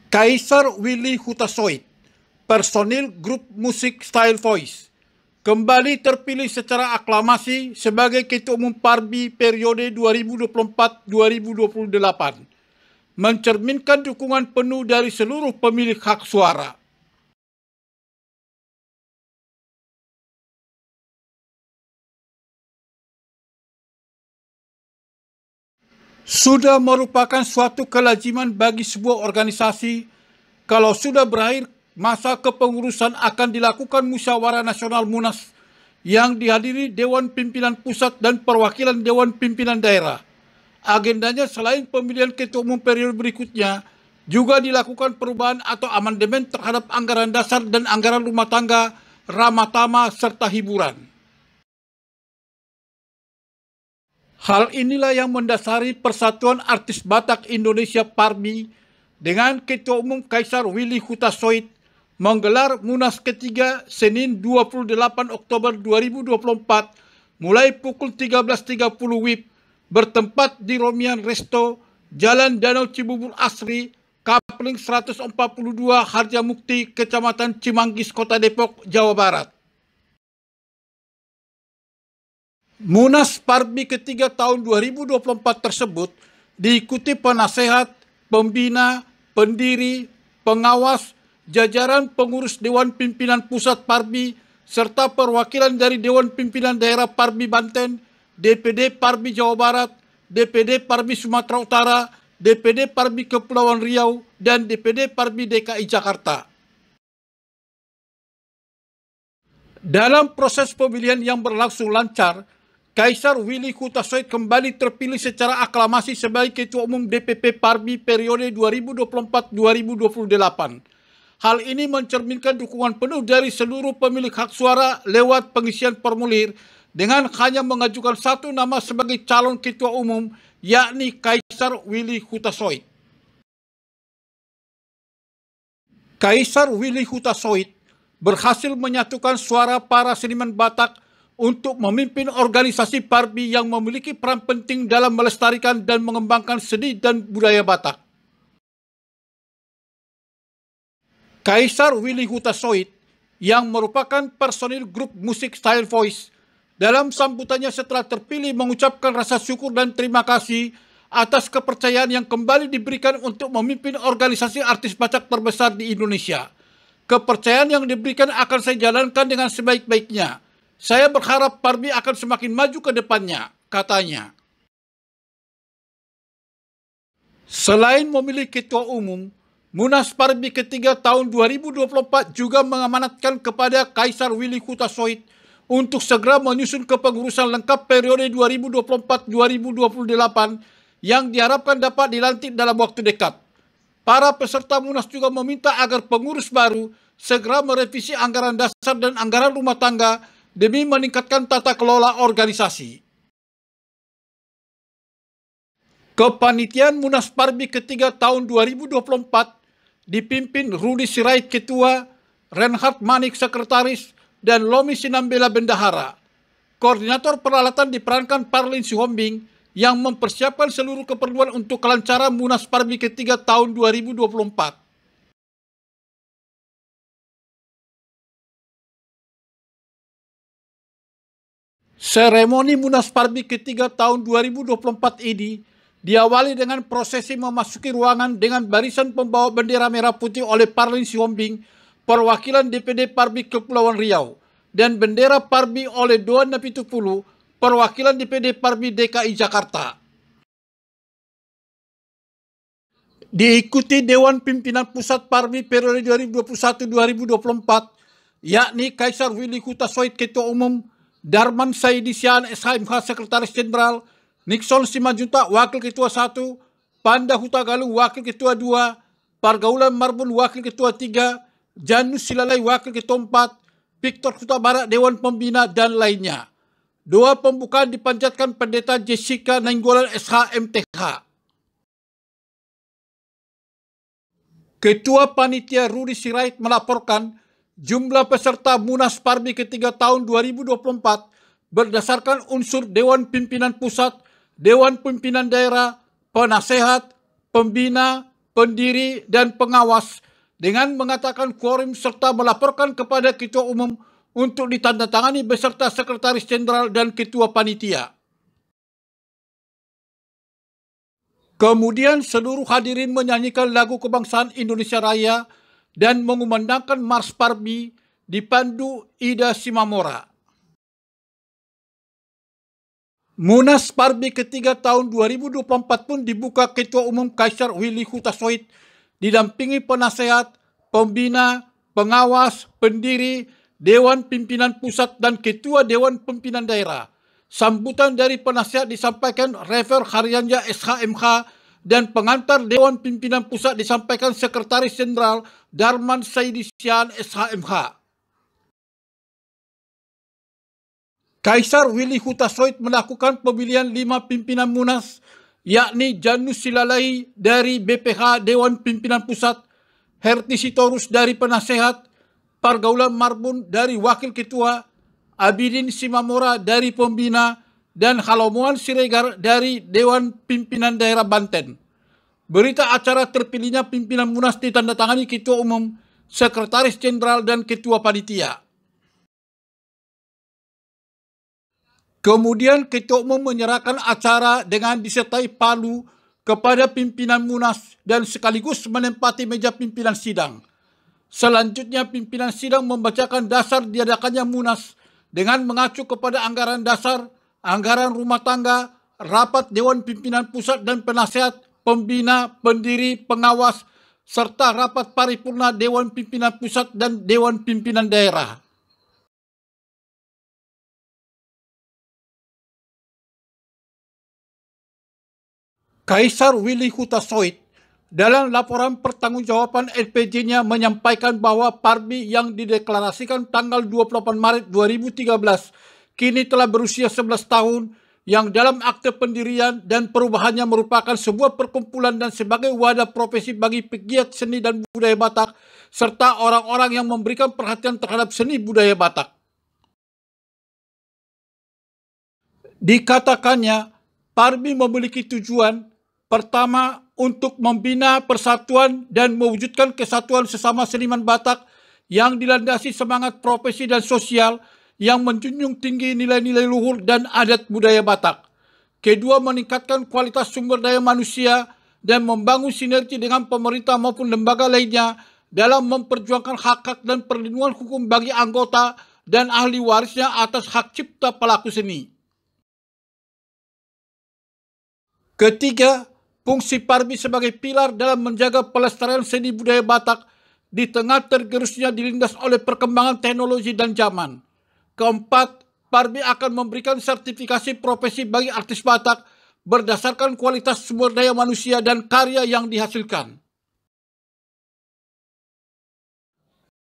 Kaisar Willy Hutasoit, personil grup musik Style Voice, kembali terpilih secara aklamasi sebagai Ketua Umum Parbi periode 2024-2028, mencerminkan dukungan penuh dari seluruh pemilik hak suara. Sudah merupakan suatu kelaziman bagi sebuah organisasi kalau sudah berakhir masa kepengurusan akan dilakukan musyawarah nasional Munas yang dihadiri Dewan Pimpinan Pusat dan perwakilan Dewan Pimpinan Daerah. Agendanya selain pemilihan ketua umum periode berikutnya, juga dilakukan perubahan atau amandemen terhadap anggaran dasar dan anggaran rumah tangga, ramatama, serta hiburan. Hal inilah yang mendasari Persatuan Artis Batak Indonesia Parbi dengan Ketua Umum Kaisar Willy Hutasoit menggelar Munas ketiga Senin 28 Oktober 2024 mulai pukul 13.30 WIB bertempat di Romian Resto, Jalan Danau Cibubur Asri, Kapling 142 Harjamukti, Kecamatan Cimanggis, Kota Depok, Jawa Barat. Munas Parbi ketiga tahun 2024 tersebut diikuti penasehat, pembina, pendiri, pengawas, jajaran pengurus Dewan Pimpinan Pusat Parbi, serta perwakilan dari Dewan Pimpinan Daerah Parbi Banten, DPD Parbi Jawa Barat, DPD Parbi Sumatera Utara, DPD Parbi Kepulauan Riau, dan DPD Parbi DKI Jakarta. Dalam proses pemilihan yang berlangsung lancar, Kaisar Willy Hutasoit kembali terpilih secara aklamasi sebagai Ketua Umum DPP Parbi periode 2024-2028. Hal ini mencerminkan dukungan penuh dari seluruh pemilik hak suara lewat pengisian formulir dengan hanya mengajukan satu nama sebagai calon Ketua Umum, yakni Kaisar Willy Hutasoit. Kaisar Willy Hutasoit berhasil menyatukan suara para seniman Batak untuk memimpin organisasi Parbi yang memiliki peran penting dalam melestarikan dan mengembangkan seni dan budaya Batak. Kaisar Willy Hutasoit yang merupakan personil grup musik Style Voice dalam sambutannya setelah terpilih mengucapkan rasa syukur dan terima kasih atas kepercayaan yang kembali diberikan untuk memimpin organisasi artis Batak terbesar di Indonesia. Kepercayaan yang diberikan akan saya jalankan dengan sebaik-baiknya. Saya berharap Parbi akan semakin maju ke depannya, katanya. Selain memilih Ketua Umum, Munas Parbi ketiga tahun 2024 juga mengamanatkan kepada Kaisar Willy Hutasoit untuk segera menyusun kepengurusan lengkap periode 2024-2028 yang diharapkan dapat dilantik dalam waktu dekat. Para peserta Munas juga meminta agar pengurus baru segera merevisi anggaran dasar dan anggaran rumah tangga demi meningkatkan tata kelola organisasi. Kepanitiaan Munas Parbi ketiga tahun 2024 dipimpin Rudi Sirait Ketua, Reinhard Manik Sekretaris, dan Lomi Sinambela Bendahara. Koordinator peralatan diperankan Parlin Sihombing yang mempersiapkan seluruh keperluan untuk kelancaran Munas Parbi ketiga tahun 2024. Seremoni Munas Parbi ketiga tahun 2024 ini diawali dengan prosesi memasuki ruangan dengan barisan pembawa bendera merah putih oleh Parlin Sihombing, perwakilan DPD Parbi Kepulauan Riau, dan bendera Parbi oleh Doan Napitupulu, perwakilan DPD Parbi DKI Jakarta. Diikuti Dewan Pimpinan Pusat Parbi periode 2021-2024, yakni Kaisar Willy Hutasoit Ketua Umum, Darman Saidi Sian SHMH Sekretaris Jenderal, Nixon Simanjuntak Wakil Ketua 1, Panda Hutagalung Wakil Ketua 2, Pargaulan Marbun Wakil Ketua 3, Janus Silalai Wakil Ketua 4, Victor Huta Barat Dewan Pembina, dan lainnya. Doa pembukaan dipanjatkan Pendeta Jessica Nainggolan SHMTH. Ketua Panitia Rudi Sirait melaporkan jumlah peserta Munas Parbi ketiga tahun 2024 berdasarkan unsur Dewan Pimpinan Pusat, Dewan Pimpinan Daerah, penasehat, pembina, pendiri, dan pengawas dengan mengatakan quorum serta melaporkan kepada Ketua Umum untuk ditandatangani beserta Sekretaris Jenderal dan Ketua Panitia. Kemudian seluruh hadirin menyanyikan lagu kebangsaan Indonesia Raya dan mengumandangkan Mars Parbi dipandu Ida Simamora. Munas Parbi ketiga tahun 2024 pun dibuka Ketua Umum Kaisar Willy Hutasoit didampingi penasehat, pembina, pengawas, pendiri, Dewan Pimpinan Pusat dan Ketua Dewan Pimpinan Daerah. Sambutan dari penasehat disampaikan Rever Haryanja SHMH dan pengantar Dewan Pimpinan Pusat disampaikan Sekretaris Jenderal Darman Saidisian SHMH. Kaisar Willy Hutasoit melakukan pemilihan 5 pimpinan Munas, yakni Janus Silalai dari BPH Dewan Pimpinan Pusat, Herti Sitorus dari Penasehat, Pargaulan Marbun dari Wakil Ketua, Abidin Simamora dari Pembina, dan Halomuan Siregar dari Dewan Pimpinan Daerah Banten. Berita acara terpilihnya pimpinan Munas ditandatangani Ketua Umum, Sekretaris Jenderal, dan Ketua Panitia. Kemudian Ketua Umum menyerahkan acara dengan disertai palu kepada pimpinan Munas dan sekaligus menempati meja pimpinan sidang. Selanjutnya pimpinan sidang membacakan dasar diadakannya Munas dengan mengacu kepada anggaran dasar, anggaran rumah tangga, rapat Dewan Pimpinan Pusat dan Penasehat, pembina, pendiri, pengawas, serta rapat paripurna Dewan Pimpinan Pusat dan Dewan Pimpinan Daerah. Kaisar Willy Hutasoit dalam laporan pertanggungjawaban LPJ-nya menyampaikan bahwa Parbi yang dideklarasikan tanggal 28 Maret 2013 kini telah berusia 11 tahun, yang dalam akte pendirian dan perubahannya merupakan sebuah perkumpulan dan sebagai wadah profesi bagi pegiat seni dan budaya Batak serta orang-orang yang memberikan perhatian terhadap seni budaya Batak. Dikatakannya, Parbi memiliki tujuan pertama, untuk membina persatuan dan mewujudkan kesatuan sesama seniman Batak yang dilandasi semangat profesi dan sosial yang menjunjung tinggi nilai-nilai luhur dan adat budaya Batak. Kedua, meningkatkan kualitas sumber daya manusia dan membangun sinergi dengan pemerintah maupun lembaga lainnya dalam memperjuangkan hak-hak dan perlindungan hukum bagi anggota dan ahli warisnya atas hak cipta pelaku seni. Ketiga, fungsi Parbi sebagai pilar dalam menjaga pelestarian seni budaya Batak di tengah tergerusnya dilindas oleh perkembangan teknologi dan zaman. Keempat, Parbi akan memberikan sertifikasi profesi bagi artis Batak berdasarkan kualitas sumber daya manusia dan karya yang dihasilkan.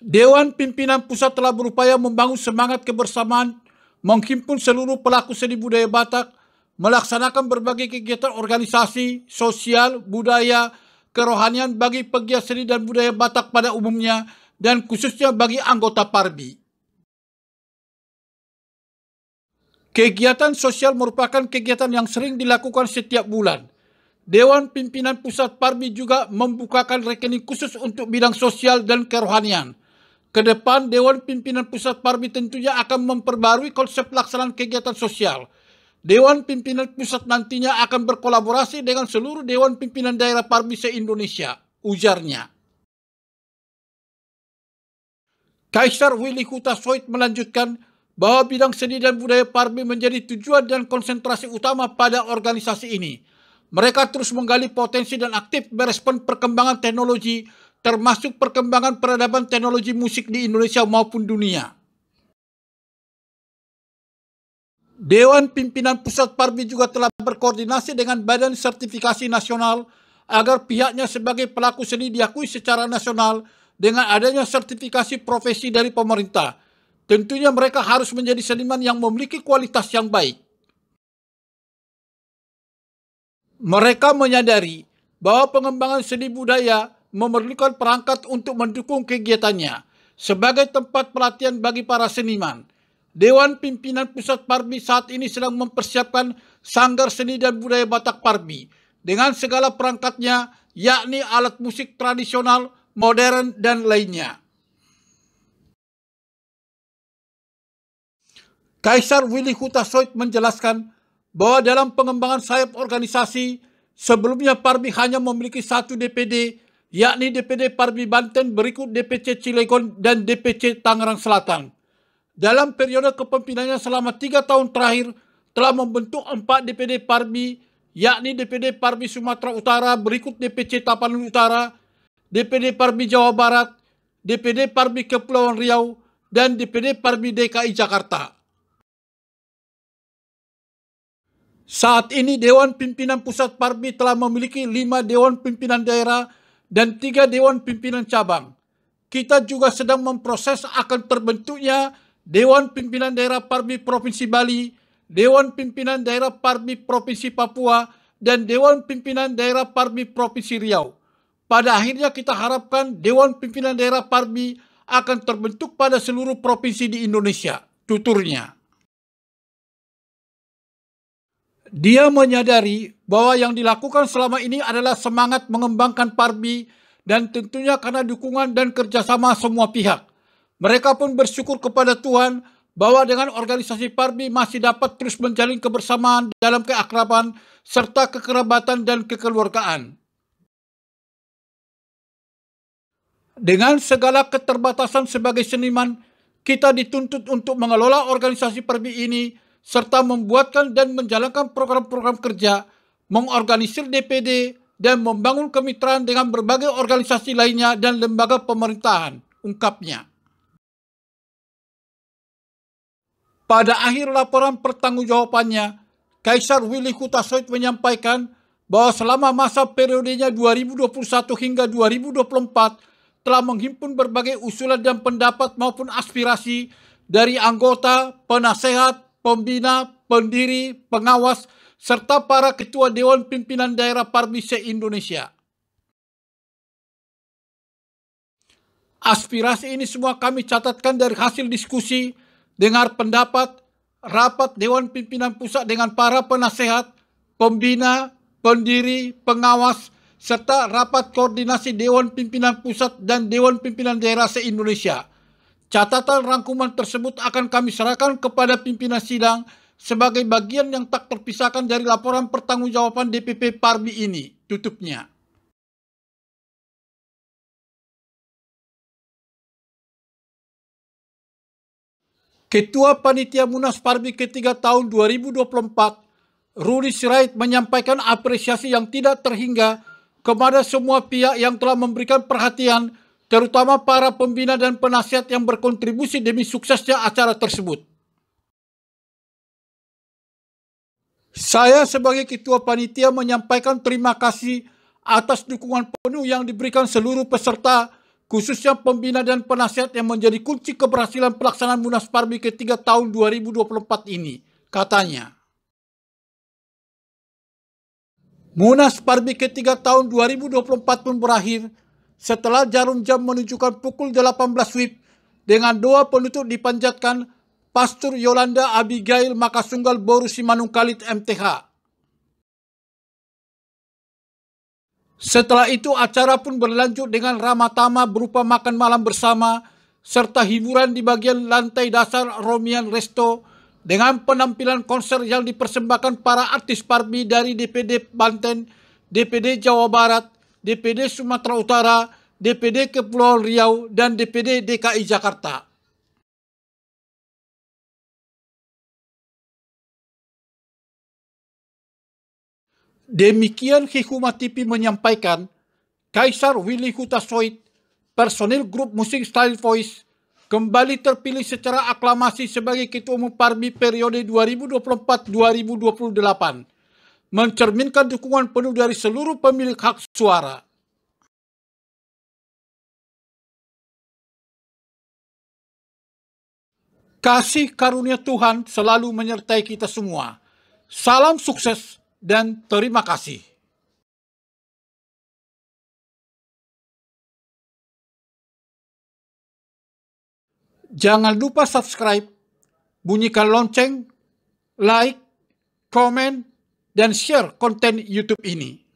Dewan Pimpinan Pusat telah berupaya membangun semangat kebersamaan, menghimpun seluruh pelaku seni budaya Batak, melaksanakan berbagai kegiatan organisasi, sosial, budaya, kerohanian bagi pegiat seni dan budaya Batak pada umumnya, dan khususnya bagi anggota Parbi. Kegiatan sosial merupakan kegiatan yang sering dilakukan setiap bulan. Dewan Pimpinan Pusat Parbi juga membukakan rekening khusus untuk bidang sosial dan kerohanian. Ke depan, Dewan Pimpinan Pusat Parbi tentunya akan memperbarui konsep pelaksanaan kegiatan sosial. Dewan Pimpinan Pusat nantinya akan berkolaborasi dengan seluruh Dewan Pimpinan Daerah Parbi se-Indonesia, ujarnya. Kaisar Willy Hutasoit melanjutkan bahwa bidang seni dan budaya Parbi menjadi tujuan dan konsentrasi utama pada organisasi ini. Mereka terus menggali potensi dan aktif merespon perkembangan teknologi, termasuk perkembangan peradaban teknologi musik di Indonesia maupun dunia. Dewan Pimpinan Pusat Parbi juga telah berkoordinasi dengan Badan Sertifikasi Nasional agar pihaknya sebagai pelaku seni diakui secara nasional dengan adanya sertifikasi profesi dari pemerintah. Tentunya mereka harus menjadi seniman yang memiliki kualitas yang baik. Mereka menyadari bahwa pengembangan seni budaya memerlukan perangkat untuk mendukung kegiatannya sebagai tempat pelatihan bagi para seniman. Dewan Pimpinan Pusat Parbi saat ini sedang mempersiapkan Sanggar Seni dan Budaya Batak Parbi dengan segala perangkatnya yakni alat musik tradisional, modern, dan lainnya. Kaisar Willy Huta-Soit menjelaskan bahwa dalam pengembangan sayap organisasi, sebelumnya Parbi hanya memiliki satu DPD, yakni DPD Parbi Banten, berikut DPC Cilegon dan DPC Tangerang Selatan. Dalam periode kepemimpinannya selama 3 tahun terakhir, telah membentuk 4 DPD Parbi, yakni DPD Parbi Sumatera Utara, berikut DPC Tapanuli Utara, DPD Parbi Jawa Barat, DPD Parbi Kepulauan Riau, dan DPD Parbi DKI Jakarta. Saat ini Dewan Pimpinan Pusat Parbi telah memiliki 5 Dewan Pimpinan Daerah dan 3 Dewan Pimpinan Cabang. Kita juga sedang memproses akan terbentuknya Dewan Pimpinan Daerah Parbi Provinsi Bali, Dewan Pimpinan Daerah Parbi Provinsi Papua, dan Dewan Pimpinan Daerah Parbi Provinsi Riau. Pada akhirnya kita harapkan Dewan Pimpinan Daerah Parbi akan terbentuk pada seluruh provinsi di Indonesia, tuturnya. Dia menyadari bahwa yang dilakukan selama ini adalah semangat mengembangkan Parbi dan tentunya karena dukungan dan kerjasama semua pihak. Mereka pun bersyukur kepada Tuhan bahwa dengan organisasi Parbi masih dapat terus menjalin kebersamaan dalam keakraban serta kekerabatan dan kekeluargaan. Dengan segala keterbatasan sebagai seniman, kita dituntut untuk mengelola organisasi Parbi ini serta membuatkan dan menjalankan program-program kerja, mengorganisir DPD, dan membangun kemitraan dengan berbagai organisasi lainnya dan lembaga pemerintahan, ungkapnya. Pada akhir laporan pertanggungjawabannya, Kaisar Willy Huta-Soit menyampaikan bahwa selama masa periodenya 2021 hingga 2024 telah menghimpun berbagai usulan dan pendapat maupun aspirasi dari anggota, penasehat, pembina, pendiri, pengawas, serta para ketua Dewan Pimpinan Daerah Parbi se-Indonesia. Aspirasi ini semua kami catatkan dari hasil diskusi, dengar pendapat, rapat Dewan Pimpinan Pusat dengan para penasehat, pembina, pendiri, pengawas, serta rapat koordinasi Dewan Pimpinan Pusat dan Dewan Pimpinan Daerah se-Indonesia. Catatan rangkuman tersebut akan kami serahkan kepada pimpinan sidang sebagai bagian yang tak terpisahkan dari laporan pertanggungjawaban DPP Parbi ini, tutupnya. Ketua Panitia Munas Parbi ketiga tahun 2024, Rudi Sirait, menyampaikan apresiasi yang tidak terhingga kepada semua pihak yang telah memberikan perhatian, terutama para pembina dan penasihat yang berkontribusi demi suksesnya acara tersebut. Saya sebagai Ketua Panitia menyampaikan terima kasih atas dukungan penuh yang diberikan seluruh peserta, khususnya pembina dan penasihat yang menjadi kunci keberhasilan pelaksanaan Munas Parbi ketiga tahun 2024 ini, katanya. Munas Parbi ketiga tahun 2024 pun berakhir setelah jarum jam menunjukkan pukul 18 WIB dengan doa penutup dipanjatkan Pastor Yolanda Abigail Makasunggal Boru Simanungkalit MTH. Setelah itu acara pun berlanjut dengan ramatama berupa makan malam bersama serta hiburan di bagian lantai dasar Romian Resto dengan penampilan konser yang dipersembahkan para artis Parbi dari DPD Banten, DPD Jawa Barat, DPD Sumatera Utara, DPD Kepulauan Riau, dan DPD DKI Jakarta. Demikian Hikmat TV menyampaikan, Kaisar Willy Huta-Soit, personil grup musik Style Voice, kembali terpilih secara aklamasi sebagai Ketua Umum Parbi periode 2024-2028, mencerminkan dukungan penuh dari seluruh pemilik hak suara. Kasih karunia Tuhan selalu menyertai kita semua. Salam sukses dan terima kasih. Jangan lupa subscribe, bunyikan lonceng, like, komen, dan share konten YouTube ini.